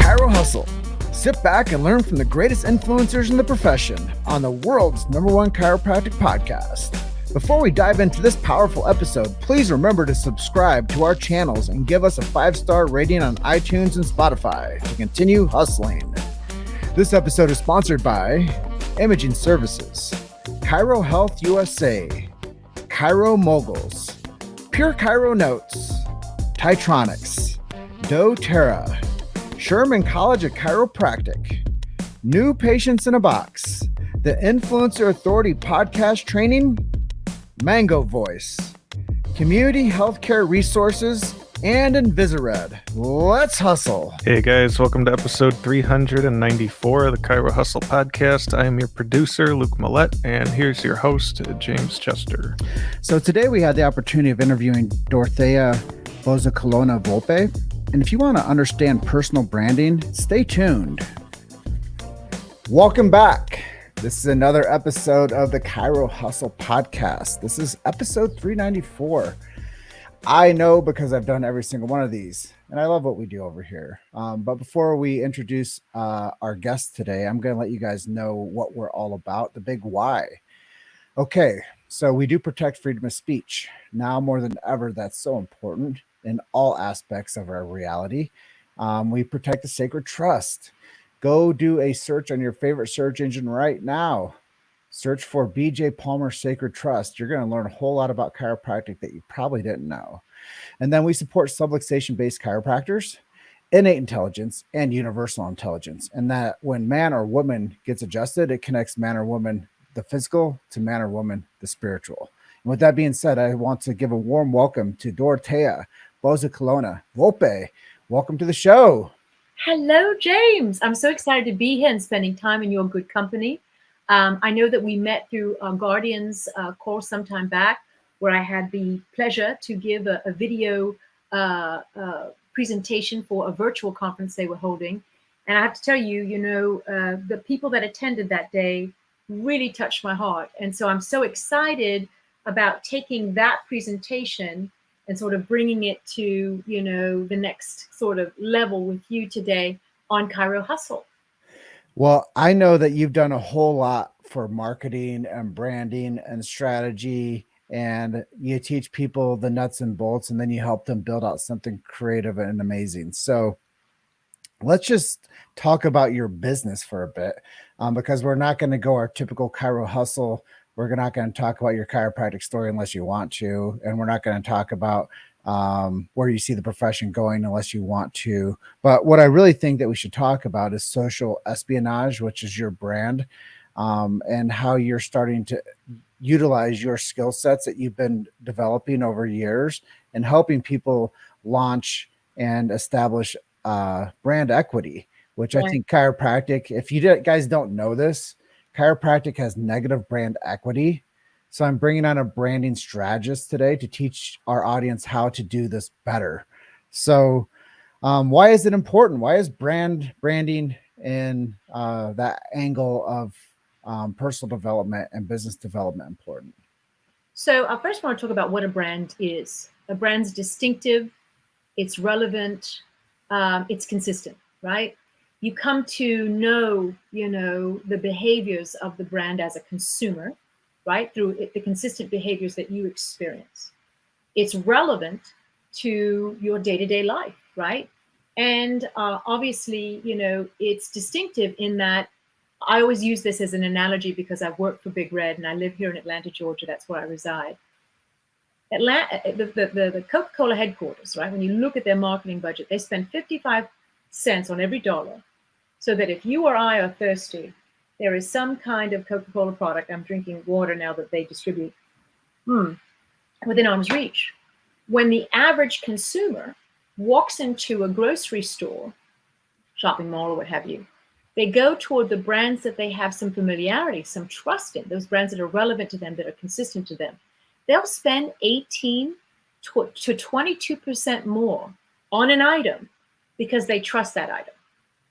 Chiro Hustle. Sit back and learn from the greatest influencers in the profession on the world's #1 chiropractic podcast. Before we dive into this powerful episode, please remember to subscribe to our channels and give us a 5-star rating on iTunes and Spotify to continue hustling. This episode is sponsored by Imaging Services, Chiro Health USA, Chiro Moguls, Pure Chiro Notes, Titronics, doTERRA, Sherman College of Chiropractic, New Patients in a Box, the Influencer Authority Podcast Training, Mango Voice, Community Healthcare Resources, and Invisired. Let's hustle. Hey guys, welcome to episode 394 of the Chiro Hustle podcast. I am your producer, Luke Millette, and here's your host, James Chester. So today we had the opportunity of interviewing Dorothéa Bozicolona-Volpe. And if you want to understand personal branding, stay tuned. Welcome back. This is another episode of the Chiro Hustle podcast. This is episode 394. I know because I've done every single one of these, and I love what we do over here. But before we introduce our guest today, I'm going to let you guys know what we're all about, the big why. Okay, so we do protect freedom of speech. Now more than ever, that's so important in all aspects of our reality. We protect the sacred trust. Go do a search on your favorite search engine right now. Search for BJ Palmer Sacred Trust. You're going to learn a whole lot about chiropractic that you probably didn't know. And then we support subluxation-based chiropractors, innate intelligence, and universal intelligence. And that when man or woman gets adjusted, it connects man or woman, the physical, to man or woman, the spiritual. And with that being said, I want to give a warm welcome to Dorothéa Bozicolona-Volpe. Welcome to the show. Hello, James. I'm so excited to be here and spending time in your good company. I know that we met through a Guardians course sometime back, where I had the pleasure to give a video presentation for a virtual conference they were holding. And I have to tell you, the people that attended that day really touched my heart. And so I'm so excited about taking that presentation and sort of bringing it to, the next sort of level with you today on Chiro Hustle. Well, I know that you've done a whole lot for marketing and branding and strategy, and you teach people the nuts and bolts, and then you help them build out something creative and amazing. So let's just talk about your business for a bit, because we're not going to go our typical Chiro Hustle. We're not going to talk about your chiropractic story unless you want to, and we're not going to talk about where you see the profession going unless you want to. But what I really think that we should talk about is social espionage, which is your brand, and how you're starting to utilize your skill sets that you've been developing over years and helping people launch and establish brand equity, which I think chiropractic, if you guys don't know this, chiropractic has negative brand equity. So I'm bringing on a branding strategist today to teach our audience how to do this better. So why is it important? Why is branding and that angle of personal development and business development important? So I first want to talk about what a brand is. A brand's distinctive, it's relevant, it's consistent, right? You come to know, the behaviors of the brand as a consumer, right? Through the consistent behaviors that you experience. It's relevant to your day-to-day life, right? And obviously, it's distinctive in that I always use this as an analogy because I've worked for Big Red and I live here in Atlanta, Georgia. That's where I reside. The Coca-Cola headquarters, right? When you look at their marketing budget, they spend 55 cents on every dollar, so that if you or I are thirsty, there is some kind of Coca-Cola product. I'm drinking water now that they distribute within arm's reach. When the average consumer walks into a grocery store, shopping mall, or what have you, they go toward the brands that they have some familiarity, some trust in, those brands that are relevant to them, that are consistent to them. They'll spend 18 to 22% more on an item because they trust that item,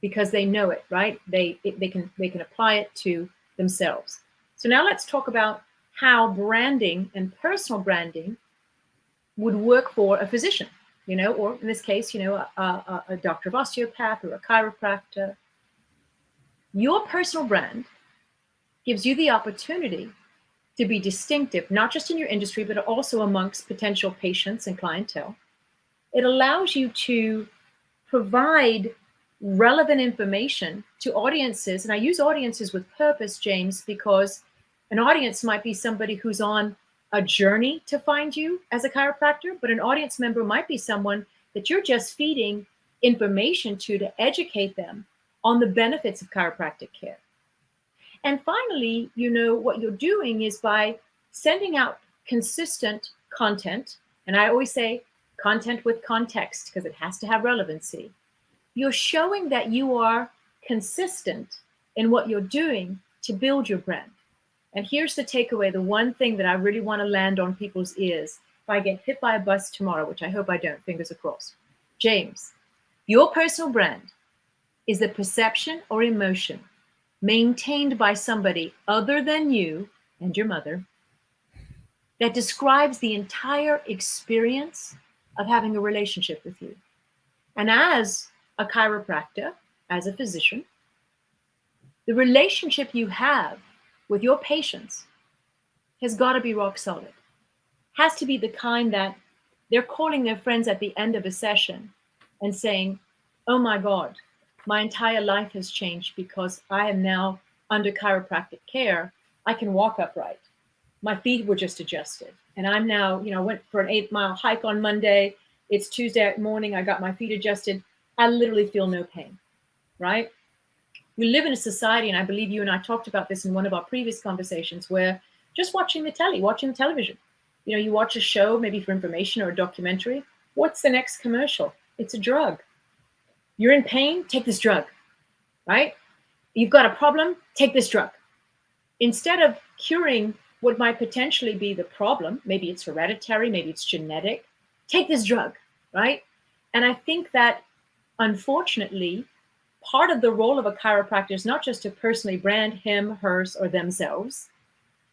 because they know it, right? They can apply it to themselves. So now let's talk about how branding and personal branding would work for a physician, or in this case, a doctor of osteopath or a chiropractor. Your personal brand gives you the opportunity to be distinctive, not just in your industry, but also amongst potential patients and clientele. It allows you to provide relevant information to audiences. And I use audiences with purpose, James, because an audience might be somebody who's on a journey to find you as a chiropractor, but an audience member might be someone that you're just feeding information to educate them on the benefits of chiropractic care. And finally, what you're doing is by sending out consistent content, and I always say content with context because it has to have relevancy. You're showing that you are consistent in what you're doing to build your brand. And here's the takeaway, the one thing that I really want to land on people's ears if I get hit by a bus tomorrow, which I hope I don't, fingers crossed. James, your personal brand is the perception or emotion maintained by somebody other than you and your mother that describes the entire experience of having a relationship with you. And as a chiropractor, as a physician, the relationship you have with your patients has got to be rock solid. Has to be the kind that they're calling their friends at the end of a session and saying, oh my God, my entire life has changed because I am now under chiropractic care. I can walk upright. My feet were just adjusted. And I'm now, I went for an 8-mile hike on Monday. It's Tuesday morning. I got my feet adjusted. I literally feel no pain, right? We live in a society, and I believe you and I talked about this in one of our previous conversations, where just watching the television, you watch a show, maybe for information or a documentary. What's the next commercial? It's a drug. You're in pain, take this drug, right? You've got a problem, take this drug. Instead of curing what might potentially be the problem, maybe it's hereditary, maybe it's genetic, take this drug, right? And I think that, unfortunately, part of the role of a chiropractor is not just to personally brand him, hers, or themselves,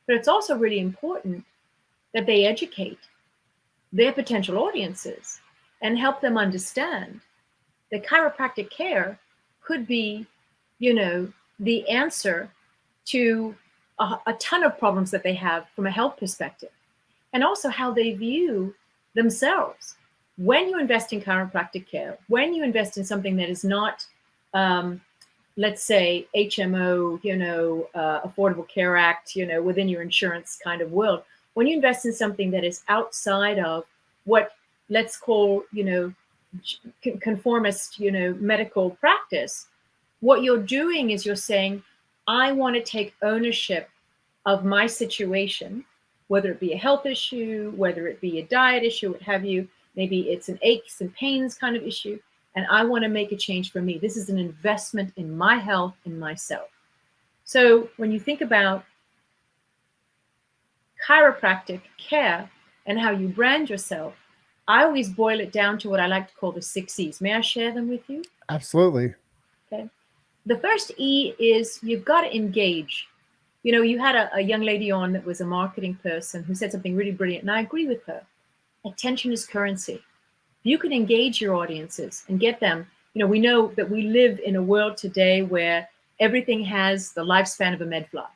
but it's also really important that they educate their potential audiences and help them understand that chiropractic care could be, the answer to a ton of problems that they have from a health perspective, and also how they view themselves. When you invest in chiropractic care, when you invest in something that is not, let's say, HMO, Affordable Care Act, within your insurance kind of world, when you invest in something that is outside of what, let's call, conformist, medical practice, what you're doing is you're saying, I want to take ownership of my situation, whether it be a health issue, whether it be a diet issue, what have you. Maybe it's an aches and pains kind of issue, and I want to make a change for me. This is an investment in my health, in myself. So when you think about chiropractic care and how you brand yourself, I always boil it down to what I like to call the 6 E's. May I share them with you? Absolutely. Okay. The first E is you've got to engage. You had a young lady on that was a marketing person who said something really brilliant, and I agree with her. Attention is currency. You can engage your audiences and get them. We know that we live in a world today where everything has the lifespan of a medfly.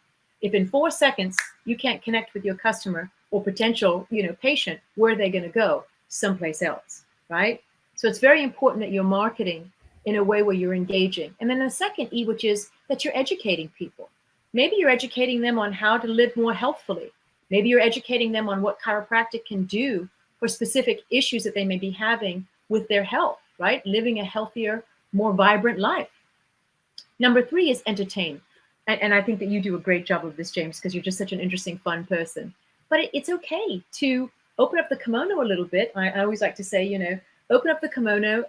If in 4 seconds you can't connect with your customer or potential, patient, where are they going to go? Someplace else, right? So it's very important that you're marketing in a way where you're engaging. And then the second E, which is that you're educating people. Maybe you're educating them on how to live more healthfully. Maybe you're educating them on what chiropractic can do for specific issues that they may be having with their health, right? Living a healthier, more vibrant life. Number 3 is entertain. And I think that you do a great job of this, James, because you're just such an interesting, fun person. But it's okay to open up the kimono a little bit. I always like to say, open up the kimono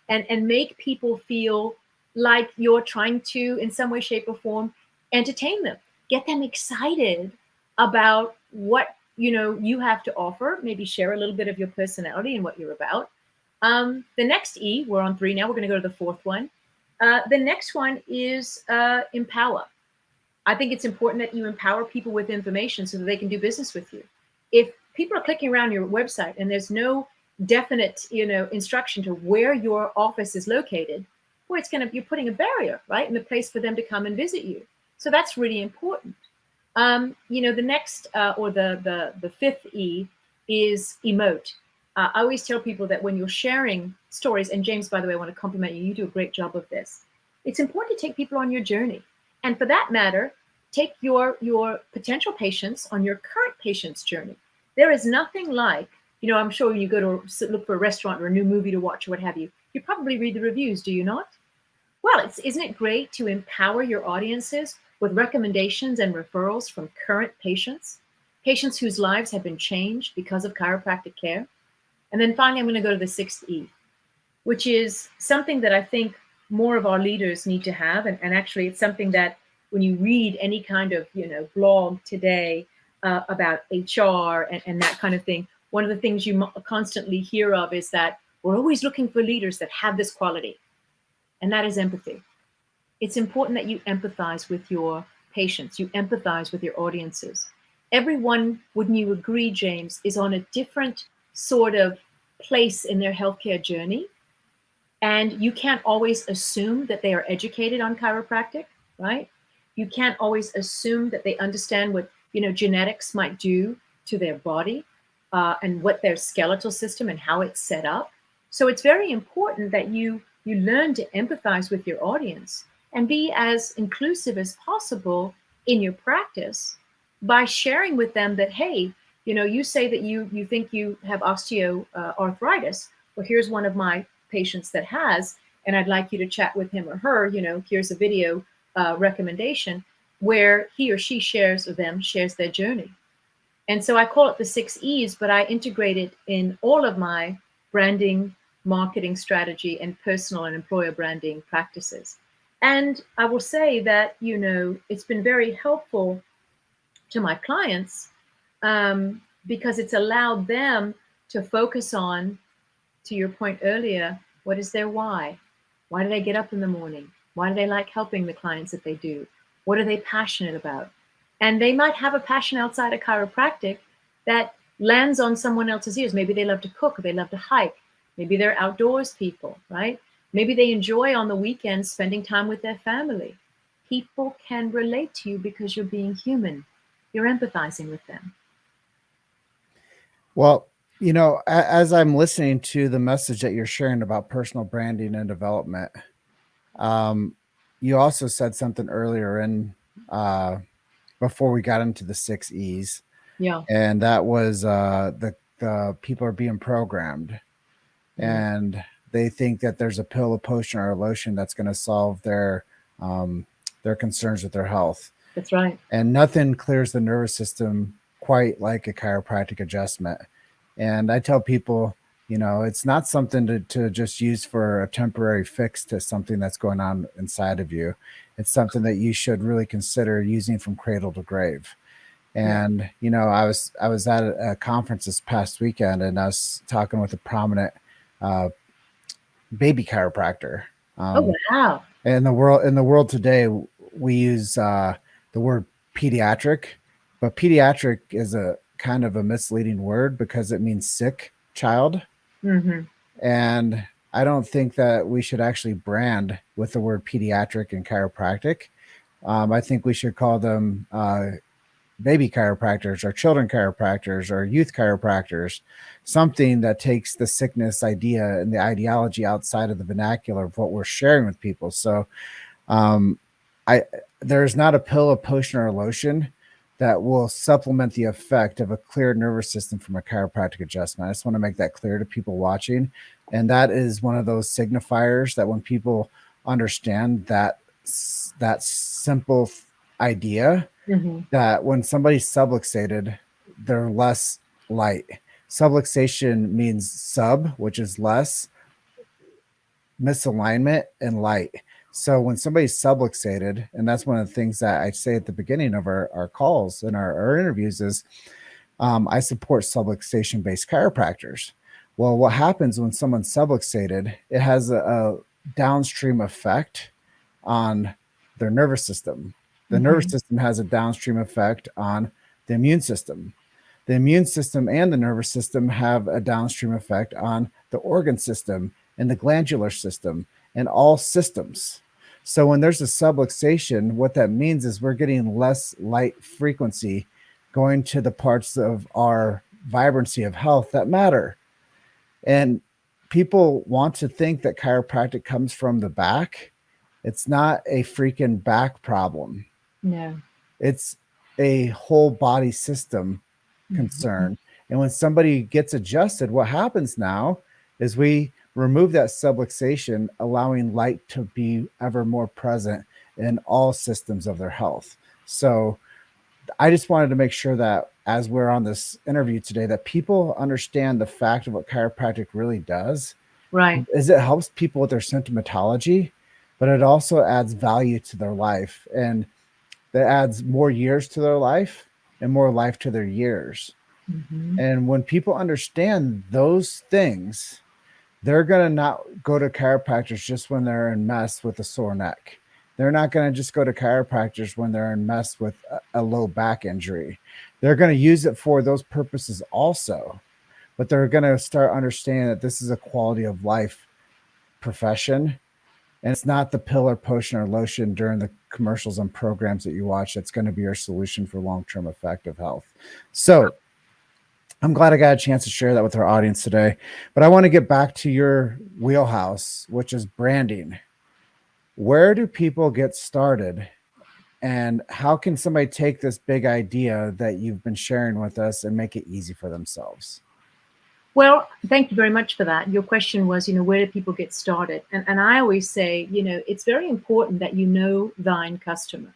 and make people feel like you're trying to, in some way, shape, or form, entertain them. Get them excited about what you have to offer. Maybe share a little bit of your personality and what you're about. The next E, we're on 3 now. We're going to go to the 4th one. The next one is empower. I think it's important that you empower people with information so that they can do business with you. If people are clicking around your website and there's no definite, instruction to where your office is located, where you're putting a barrier, right, in the place for them to come and visit you. So that's really important. The next or the fifth E is emote. I always tell people that when you're sharing stories, and James, by the way, I want to compliment you. You do a great job of this. It's important to take people on your journey, and for that matter, take your potential patients on your current patient's journey. There is nothing like, I'm sure when you go to look for a restaurant or a new movie to watch or what have you, you probably read the reviews, do you not? Well, isn't it great to empower your audiences with recommendations and referrals from current patients, patients whose lives have been changed because of chiropractic care? And then finally, I'm going to go to the sixth E, which is something that I think more of our leaders need to have. And actually, it's something that when you read any kind of, blog today about HR and that kind of thing, one of the things you constantly hear of is that we're always looking for leaders that have this quality, and that is empathy. It's important that you empathize with your patients, you empathize with your audiences. Everyone, wouldn't you agree, James, is on a different sort of place in their healthcare journey. And you can't always assume that they are educated on chiropractic, right? You can't always assume that they understand what, genetics might do to their body and what their skeletal system and how it's set up. So it's very important that you learn to empathize with your audience and be as inclusive as possible in your practice by sharing with them that, hey, you say that you think you have osteoarthritis. Well, here's one of my patients that has, and I'd like you to chat with him or her. Here's a video recommendation where he or she shares their journey. And so I call it the 6 E's, but I integrate it in all of my branding, marketing strategy, and personal and employer branding practices. And I will say that, it's been very helpful to my clients because it's allowed them to focus on, to your point earlier, what is their why? Why do they get up in the morning? Why do they like helping the clients that they do? What are they passionate about? And they might have a passion outside of chiropractic that lands on someone else's ears. Maybe they love to cook, or they love to hike. Maybe they're outdoors people, right? Maybe they enjoy on the weekends spending time with their family. People can relate to you because you're being human. You're empathizing with them. Well, as I'm listening to the message that you're sharing about personal branding and development, you also said something earlier before we got into the 6 E's. Yeah. And that was the people are being programmed, and they think that there's a pill, a potion, or a lotion that's going to solve their concerns with their health. That's right. And nothing clears the nervous system quite like a chiropractic adjustment. And I tell people, it's not something to just use for a temporary fix to something that's going on inside of you. It's something that you should really consider using from cradle to grave. And, I was at a conference this past weekend, and I was talking with a prominent baby chiropractor. Oh, wow. In the world today, we use the word pediatric, but pediatric is a kind of a misleading word because it means sick child. Mm-hmm. And I don't think that we should actually brand with the word pediatric and chiropractic. I think we should call them baby chiropractors or children chiropractors or youth chiropractors, something that takes the sickness idea and the ideology outside of the vernacular of what we're sharing with people. So there's not a pill, a potion, or a lotion that will supplement the effect of a clear nervous system from a chiropractic adjustment. I just want to make that clear to people watching. And that is one of those signifiers that when people understand that simple idea, that when somebody's subluxated, they're less light. Subluxation means sub, which is less, misalignment, and light. So when somebody's subluxated, and that's one of the things that I say at the beginning of our calls and our interviews is I support subluxation-based chiropractors. Well, what happens when someone's subluxated, it has a downstream effect on their nervous system. The nervous system has a downstream effect on the immune system. The immune system and the nervous system have a downstream effect on the organ system and the glandular system and all systems. So when there's a subluxation, what that means is we're getting less light frequency going to the parts of our vibrancy of health that matter. And people want to think that chiropractic comes from the back. It's not a freaking back problem. No. It's a whole body system concern. And when somebody gets adjusted, what happens now is we remove that subluxation, allowing light to be ever more present in all systems of their health. So I just wanted to make sure that as we're on this interview today, that people understand the fact of what chiropractic really does. Right. Is it helps people with their symptomatology, but it also adds value to their life, and that adds more years to their life and more life to their years. And when people understand those things, they're going to not go to chiropractors just when they're in mess with a sore neck. They're not going to just go to chiropractors when they're in mess with a low back injury. They're going to use it for those purposes also, but they're going to start understanding that this is a quality of life profession. And it's not the pill or potion or lotion during the commercials and programs that you watch that's going to be your solution for long-term effective health. So I'm glad I got a chance to share that with our audience today. But I want to get back to your wheelhouse, which is branding. Where do people get started? And how can somebody take this big idea that you've been sharing with us and make it easy for themselves? Well, thank you very much for that. Your question was, where do people get started? And I always say, it's very important that you know thine customer.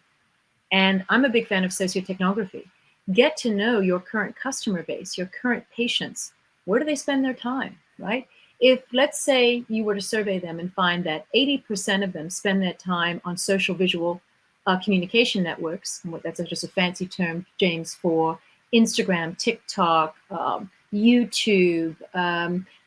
And I'm a big fan of sociotechnography. Get to know your current customer base, your current patients. Where do they spend their time, right? If, let's say, you were to survey them and find that 80% of them spend their time on social visual communication networks, and that's just a fancy term, James, for Instagram, TikTok, YouTube,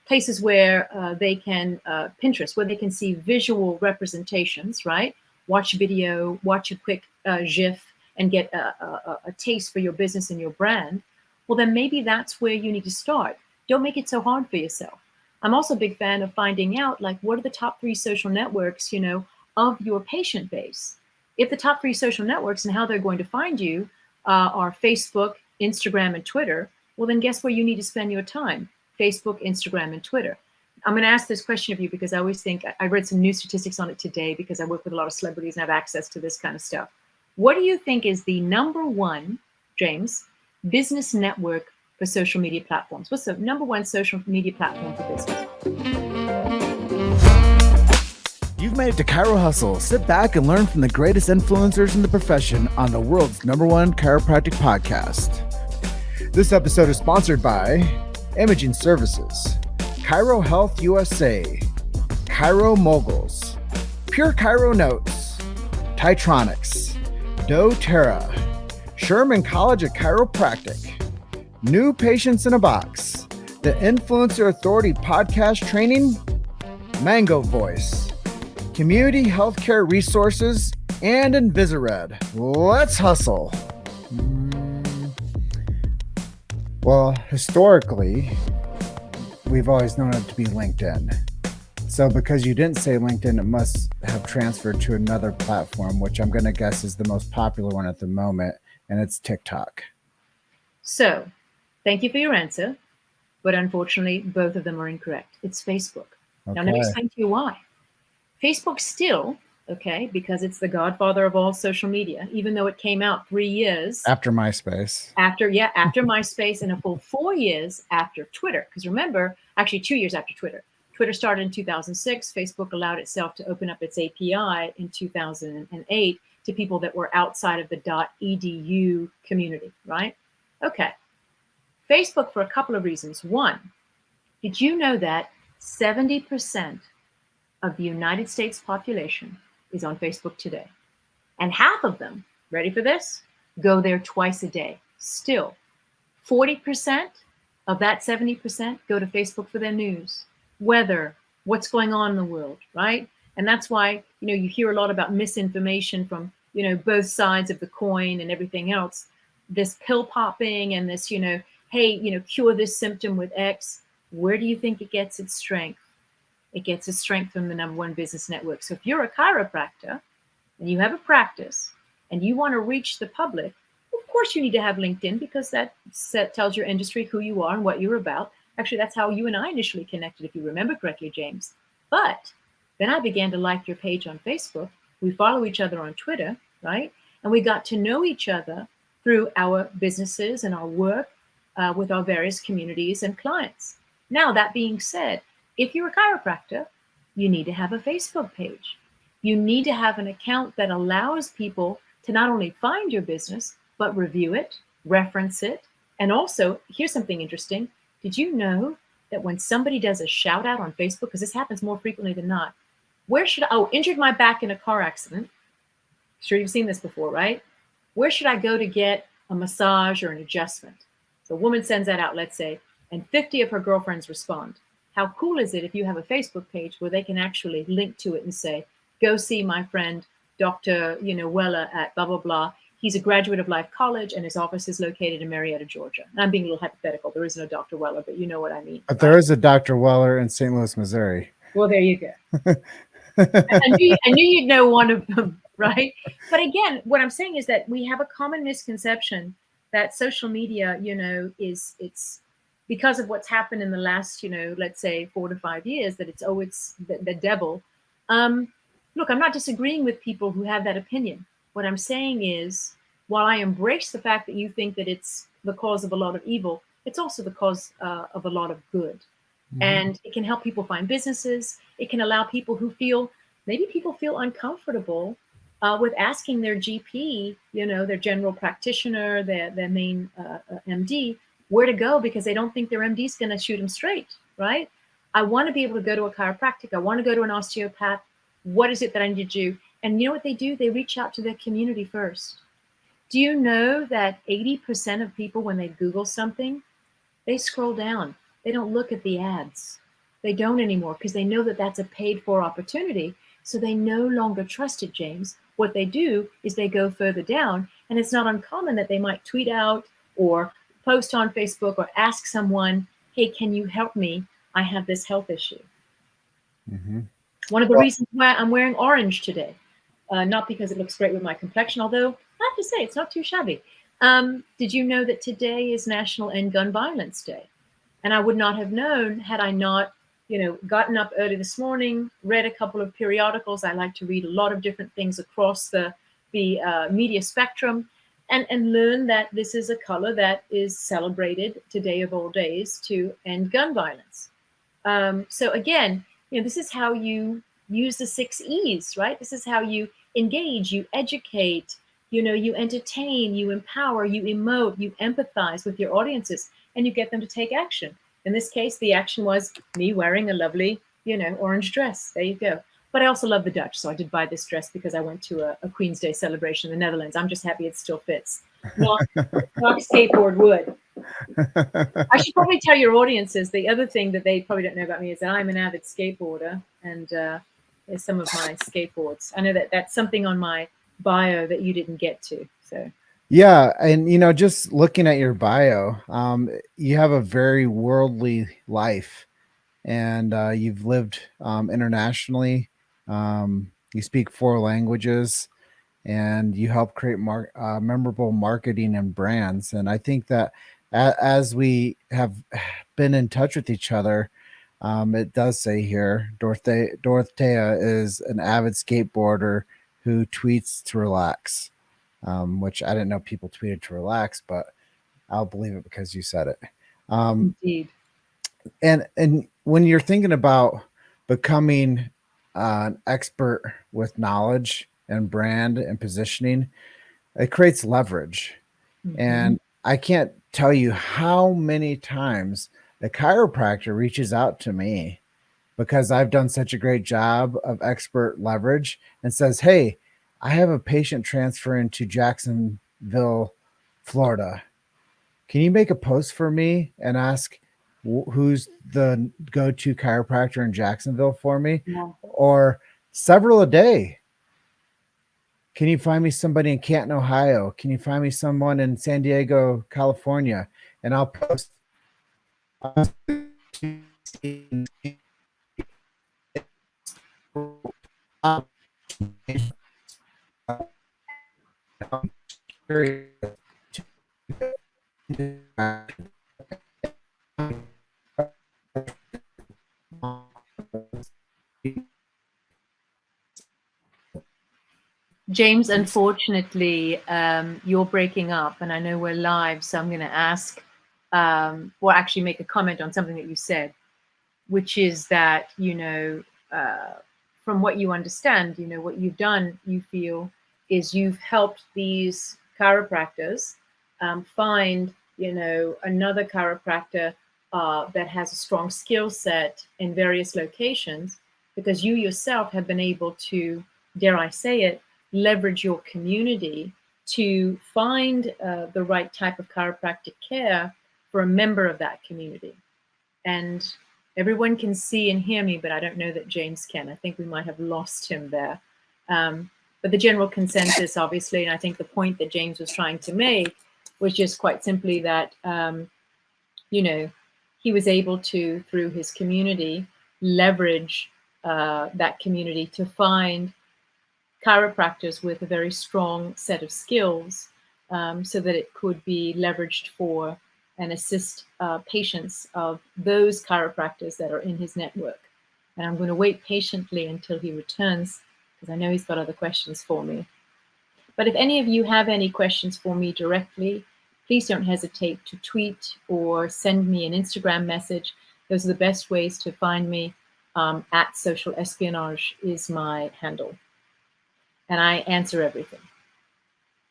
places where they can, Pinterest, where they can see visual representations, right? Watch video, watch a quick GIF, and get a taste for your business and your brand. Well, then maybe that's where you need to start. Don't make it so hard for yourself. I'm also a big fan of finding out, like, what are the top 3 social networks, of your patient base? If the top 3 social networks and how they're going to find you are Facebook, Instagram, and Twitter, well, then guess where you need to spend your time? Facebook, Instagram, and Twitter. I'm going to ask this question of you because I always think, I read some new statistics on it today because I work with a lot of celebrities and have access to this kind of stuff. What do you think is the number 1, James, business network for social media platforms? What's the number 1 social media platform for business? You've made it to Chiro Hustle. Sit back and learn from the greatest influencers in the profession on the world's number 1 chiropractic podcast. This episode is sponsored by Imaging Services, Chiro Health USA, Chiro Moguls, Pure Chiro Notes, Titronics, doTERRA, Sherman College of Chiropractic, New Patients in a Box, the Influencer Authority Podcast Training, Mango Voice, Community Healthcare Resources, and Invisired. Let's hustle. Well, historically, we've always known it to be LinkedIn. So because you didn't say LinkedIn, it must have transferred to another platform, which I'm going to guess is the most popular one at the moment, and it's TikTok. So, thank you for your answer, but unfortunately, both of them are incorrect. It's Facebook. Okay. Now, let me explain to you why. Facebook still, because it's the godfather of all social media, even though it came out 3 years after MySpace. After MySpace, and a full 4 years after Twitter. Because remember, actually 2 years after Twitter. Twitter started in 2006. Facebook allowed itself to open up its API in 2008 to people that were outside of the .edu community, right? Okay. Facebook for a couple of reasons. One, did you know that 70% of the United States population is on Facebook today? And half of them, ready for this, go there twice a day. Still, 40% of that 70% go to Facebook for their news, weather, what's going on in the world, right? And that's why, you hear a lot about misinformation from, both sides of the coin and everything else. This pill popping and this, hey, hey, cure this symptom with X. Where do you think it gets its strength? It gets its strength from the number one business network. So if you're a chiropractor and you have a practice and you want to reach the public, of course you need to have LinkedIn, because that tells your industry who you are and what you're about. Actually, that's how you and I initially connected, if you remember correctly, James. But then I began to like your page on Facebook. We follow each other on Twitter, right? And we got to know each other through our businesses and our work with our various communities and clients. Now, that being said, if you're a chiropractor, you need to have a Facebook page. You need to have an account that allows people to not only find your business, but review it, reference it. And also, here's something interesting. Did you know that when somebody does a shout out on Facebook, because this happens more frequently than not, injured my back in a car accident. Sure, you've seen this before, right? Where should I go to get a massage or an adjustment? So a woman sends that out, let's say, and 50 of her girlfriends respond. How cool is it if you have a Facebook page where they can actually link to it and say, go see my friend, Dr. Weller at blah, blah, blah. He's a graduate of Life College and his office is located in Marietta, Georgia. And I'm being a little hypothetical. There is no Dr. Weller, but you know what I mean. But there is a Dr. Weller in St. Louis, Missouri. Well, there you go. I knew you'd know one of them, right? But again, what I'm saying is that we have a common misconception that social media, it's because of what's happened in the last, let's say 4 to 5 years, that it's the devil. Look, I'm not disagreeing with people who have that opinion. What I'm saying is, while I embrace the fact that you think that it's the cause of a lot of evil, it's also the cause of a lot of good. Mm-hmm. And it can help people find businesses. It can allow people who feel uncomfortable with asking their GP, their general practitioner, their main MD, where to go, because they don't think their MD is going to shoot them straight, right? I want to be able to go to a chiropractic. I want to go to an osteopath. What is it that I need to do? And you know what they do? They reach out to their community first. Do you know that 80% of people, when they Google something, they scroll down. They don't look at the ads. They don't anymore, because they know that that's a paid for opportunity. So they no longer trust it, James. What they do is they go further down, and it's not uncommon that they might tweet out or post on Facebook or ask someone, hey, can you help me? I have this health issue. Mm-hmm. One of the reasons why I'm wearing orange today, not because it looks great with my complexion, although I have to say it's not too shabby. Did you know that today is National End Gun Violence Day? And I would not have known had I not, gotten up early this morning, read a couple of periodicals. I like to read a lot of different things across the media spectrum, and learn that this is a color that is celebrated today of all days to end gun violence. So again, this is how you use the 6 E's, right? This is how you engage, you educate, you entertain, you empower, you emote, you empathize with your audiences, and you get them to take action. In this case, the action was me wearing a lovely, orange dress. There you go. But I also love the Dutch, so I did buy this dress because I went to a Queen's Day celebration in the Netherlands. I'm just happy it still fits. Not skateboard wood. I should probably tell your audiences, the other thing that they probably don't know about me is that I'm an avid skateboarder, and there's some of my skateboards. I know that that's something on my bio that you didn't get to. So yeah, and just looking at your bio, you have a very worldly life, and you've lived internationally. You speak 4 languages, and you help create memorable marketing and brands. And I think that as we have been in touch with each other, it does say here, Dorothéa is an avid skateboarder who tweets to relax, which I didn't know people tweeted to relax, but I'll believe it because you said it. Indeed. And when you're thinking about becoming an expert with knowledge and brand and positioning, it creates leverage. Mm-hmm. And I can't tell you how many times a chiropractor reaches out to me because I've done such a great job of expert leverage and says, hey, I have a patient transferring to Jacksonville, Florida. Can you make a post for me and ask who's the go-to chiropractor in Jacksonville for me? Yeah. Or several a day. Can you find me somebody in Canton, Ohio? Can you find me someone in San Diego, California? and I'll post. James, unfortunately, you're breaking up, and I know we're live, so I'm going to ask, or actually make a comment on something that you said, which is that, from what you understand, what you've done, you feel, is you've helped these chiropractors find, another chiropractor that has a strong skill set in various locations, because you yourself have been able to, dare I say it, leverage your community to find the right type of chiropractic care for a member of that community. And everyone can see and hear me, but I don't know that James can. I think we might have lost him there. But the general consensus, obviously, and I think the point that James was trying to make was just quite simply that, he was able to, through his community, leverage that community to find chiropractors with a very strong set of skills, so that it could be leveraged for and assist patients of those chiropractors that are in his network. And I'm going to wait patiently until he returns, because I know he's got other questions for me. But if any of you have any questions for me directly, please don't hesitate to tweet or send me an Instagram message. Those are the best ways to find me. At Social Espionage is my handle. And I answer everything.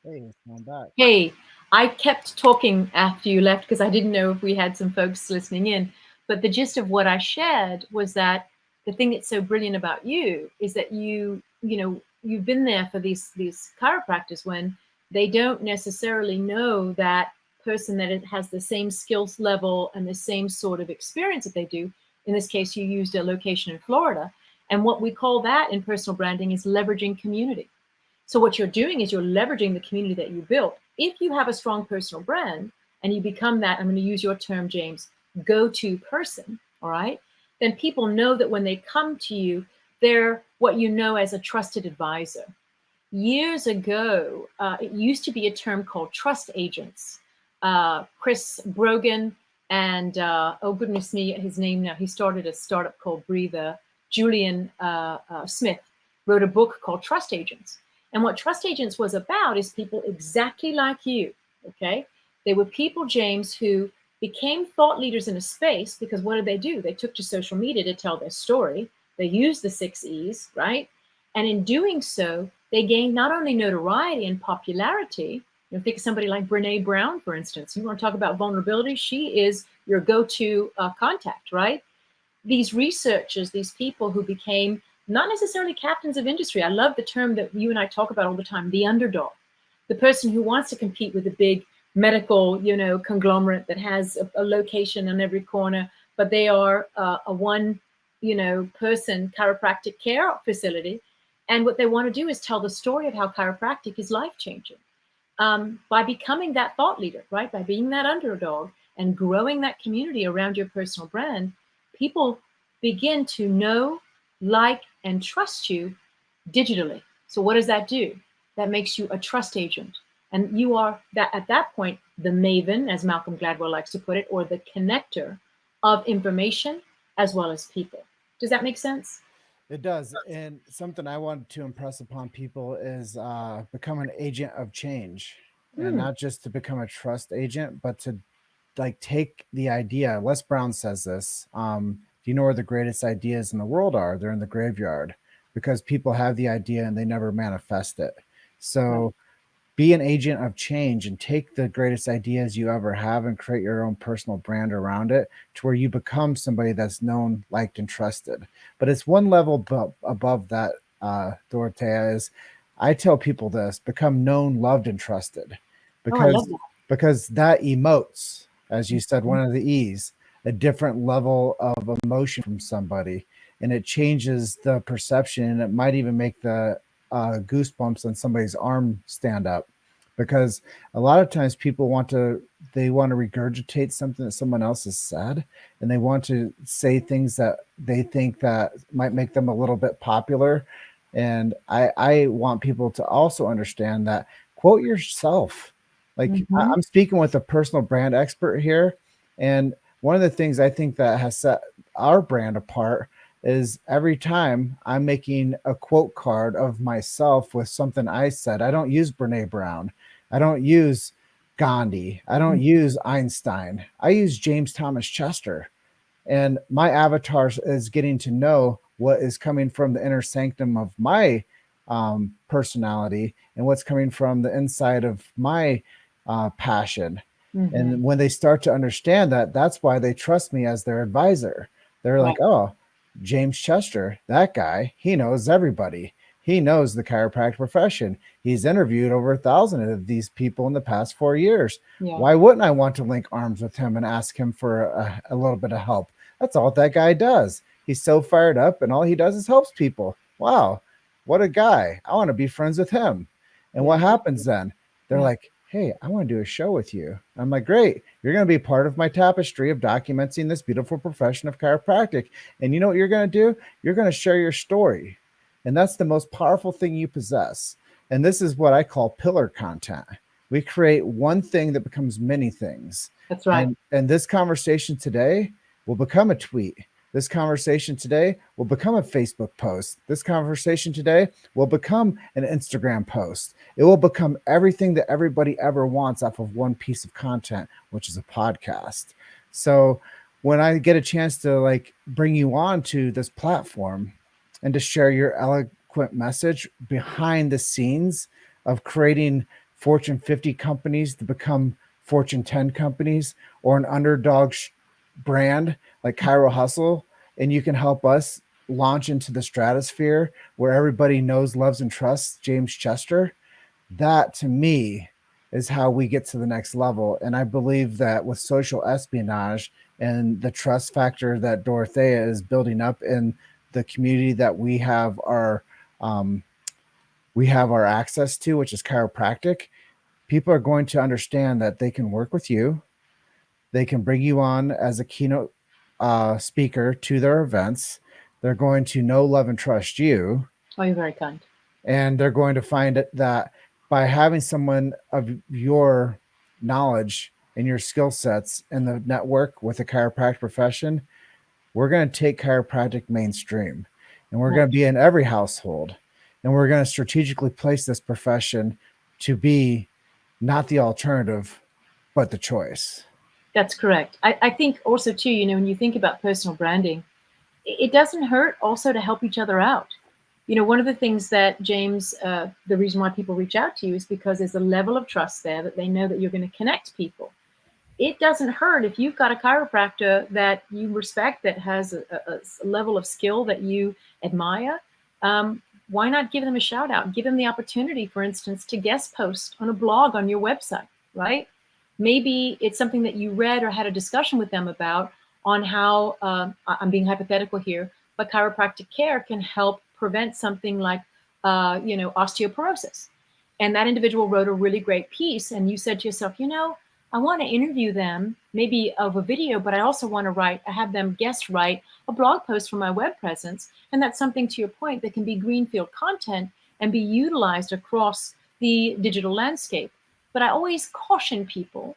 Hey, I'm back. Hey, I kept talking after you left because I didn't know if we had some folks listening in. But the gist of what I shared was that the thing that's so brilliant about you is that you've been there for these chiropractors when they don't necessarily know that person that it has the same skills level and the same sort of experience that they do. In this case, you used a location in Florida. And what we call that in personal branding is leveraging community. So what you're doing is you're leveraging the community that you built. If you have a strong personal brand and you become that, I'm going to use your term, James, go-to person, all right, then people know that when they come to you, they're what you know as a trusted advisor. Years ago, it used to be a term called trust agents. Chris Brogan and, oh goodness me, his name now, he started a startup called Breather. Julian Smith wrote a book called Trust Agents. And what Trust Agents was about is people exactly like you, okay? They were people, James, who became thought leaders in a space because what did they do? They took to social media to tell their story. They used the 6 E's, right? And in doing so, they gained not only notoriety and popularity. Think of somebody like Brene Brown, for instance. You want to talk about vulnerability? She is your go-to contact, right? These researchers, these people who became not necessarily captains of industry. I love the term that you and I talk about all the time, the underdog, the person who wants to compete with a big medical, conglomerate that has a location on every corner, but they are a one, person chiropractic care facility. And what they want to do is tell the story of how chiropractic is life-changing. By becoming that thought leader, right? By being that underdog and growing that community around your personal brand, people begin to know, like, and trust you digitally. So what does that do? That makes you a trust agent. And you are that at that point, the maven, as Malcolm Gladwell likes to put it, or the connector of information as well as people. Does that make sense? It does. And something I wanted to impress upon people is become an agent of change, and not just to become a trust agent, but to take the idea. Les Brown says this. Do you know where the greatest ideas in the world are? They're in the graveyard, because people have the idea and they never manifest it. So be an agent of change and take the greatest ideas you ever have and create your own personal brand around it to where you become somebody that's known, liked, and trusted. But it's one level above that, Dorothéa, is I tell people this: become known, loved, and trusted, because that emotes, as you said, one of the E's, a different level of emotion from somebody, and it changes the perception, and it might even make the goosebumps on somebody's arm stand up, because a lot of times people they want to regurgitate something that someone else has said, and they want to say things that they think that might make them a little bit popular. And I want people to also understand that quote yourself. Like Mm-hmm. I'm speaking with a personal brand expert here, and one of the things I think that has set our brand apart is every time I'm making a quote card of myself with something I said. I don't use Brene Brown. I don't use Gandhi. I don't use Einstein. I use James Thomas Chester. And my avatar is getting to know what is coming from the inner sanctum of my personality and what's coming from the inside of my passion. Mm-hmm. And when they start to understand that, that's why they trust me as their advisor. They're Right. like, oh, James Chester, that guy, he knows everybody. He knows the chiropractic profession. He's interviewed over 1,000 of these people in the past 4 years. Yeah. Why wouldn't I want to link arms with him and ask him for a little bit of help? That's all that guy does. He's so fired up, and all he does is helps people. Wow, what a guy. I want to be friends with him. And what happens then? They're like, hey, I want to do a show with you. I'm like, great. You're going to be part of my tapestry of documenting this beautiful profession of chiropractic. And you know what you're going to do? You're going to share your story. And that's the most powerful thing you possess. And this is what I call pillar content. We create one thing that becomes many things. That's right. And this conversation today will become a tweet. This conversation today will become a Facebook post. This conversation today will become an Instagram post. It will become everything that everybody ever wants off of one piece of content, which is a podcast. So when I get a chance to like bring you on to this platform and to share your eloquent message behind the scenes of creating Fortune 50 companies to become Fortune 10 companies, or an underdog brand like chirohustle, and you can help us launch into the stratosphere where everybody knows, loves, and trusts James Chester. That to me is how we get to the next level. And I believe that with social espionage and the trust factor that Dorothéa is building up in the community that we have our access to, which is chiropractic, people are going to understand that they can work with you. They can bring you on as a keynote speaker to their events. They're going to know, love, and trust you. Oh, you're very kind. And they're going to find that by having someone of your knowledge and your skill sets in the network with the chiropractic profession, we're going to take chiropractic mainstream, and we're going to be in every household, and we're going to strategically place this profession to be not the alternative, but the choice. That's correct. I think also too, when you think about personal branding, it doesn't hurt also to help each other out. One of the things that James, the reason why people reach out to you is because there's a level of trust there that they know that you're going to connect people. It doesn't hurt if you've got a chiropractor that you respect, that has a level of skill that you admire. Why not give them a shout out? Give them the opportunity, for instance, to guest post on a blog on your website, right? Maybe it's something that you read or had a discussion with them about on how, I'm being hypothetical here, but chiropractic care can help prevent something like, osteoporosis. And that individual wrote a really great piece. And you said to yourself, I want to interview them, maybe of a video, but I also want to have them guest write a blog post for my web presence. And that's something, to your point, that can be greenfield content and be utilized across the digital landscape. But I always caution people,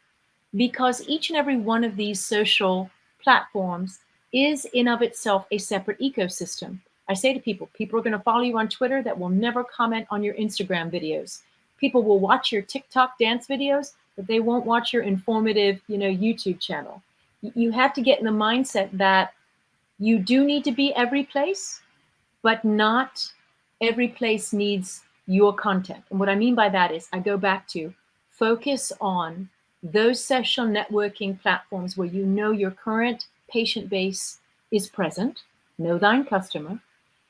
because each and every one of these social platforms is in of itself a separate ecosystem. I say to people are going to follow you on Twitter that will never comment on your Instagram videos. People will watch your TikTok dance videos, but they won't watch your informative, YouTube channel. You have to get in the mindset that you do need to be every place, but not every place needs your content. And what I mean by that is I go back to focus on those social networking platforms where your current patient base is present, know thine customer,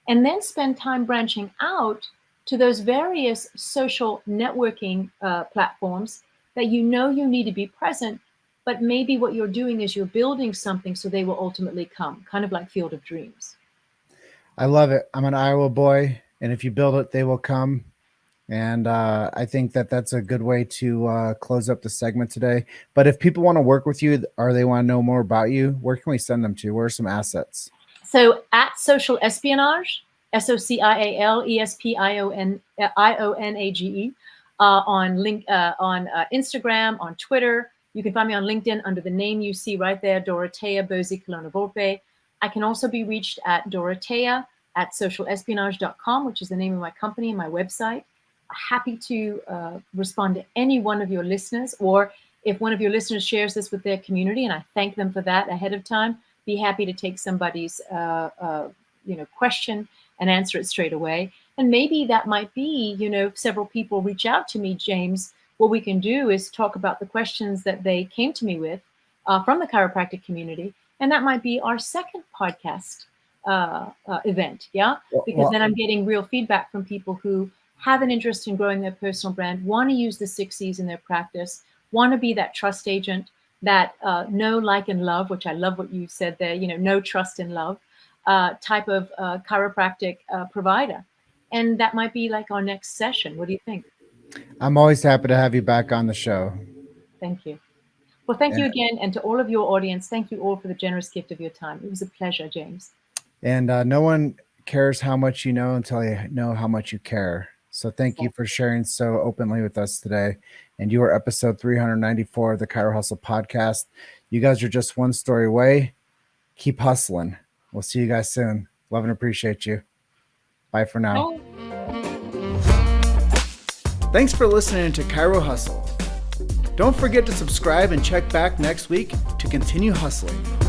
and then spend time branching out to those various social networking platforms that you need to be present, but maybe what you're doing is you're building something so they will ultimately come, kind of like Field of Dreams. I love it. I'm an Iowa boy, and if you build it, they will come. And I think that that's a good way to close up the segment today. But if people want to work with you or they want to know more about you, where can we send them to? Where are some assets? So at Social Espionage, SOCIALESPIONAGE, on Instagram, on Twitter. You can find me on LinkedIn under the name you see right there, Dorothéa Bozicolona-Volpe. I can also be reached at Dorothéa@socialespionage.com, which is the name of my company and my website. Happy to respond to any one of your listeners, or if one of your listeners shares this with their community, and I thank them for that ahead of time, be happy to take somebody's question and answer it straight away. And maybe that might be, several people reach out to me, James. What we can do is talk about the questions that they came to me with from the chiropractic community, and that might be our second podcast event. Yeah, because then I'm getting real feedback from people who have an interest in growing their personal brand, want to use the 6 C's in their practice, want to be that trust agent, that know, like, and love, which I love what you said there, know, trust, and love type of chiropractic provider. And that might be like our next session. What do you think? I'm always happy to have you back on the show. Thank you. Well, thank you again. And to all of your audience, thank you all for the generous gift of your time. It was a pleasure, James. And no one cares how much you know until you know how much you care. So thank you for sharing so openly with us today. And you are episode 394 of the Chiro Hustle podcast. You guys are just one story away. Keep hustling. We'll see you guys soon. Love and appreciate you. Bye for now. Bye. Thanks for listening to Chiro Hustle. Don't forget to subscribe and check back next week to continue hustling.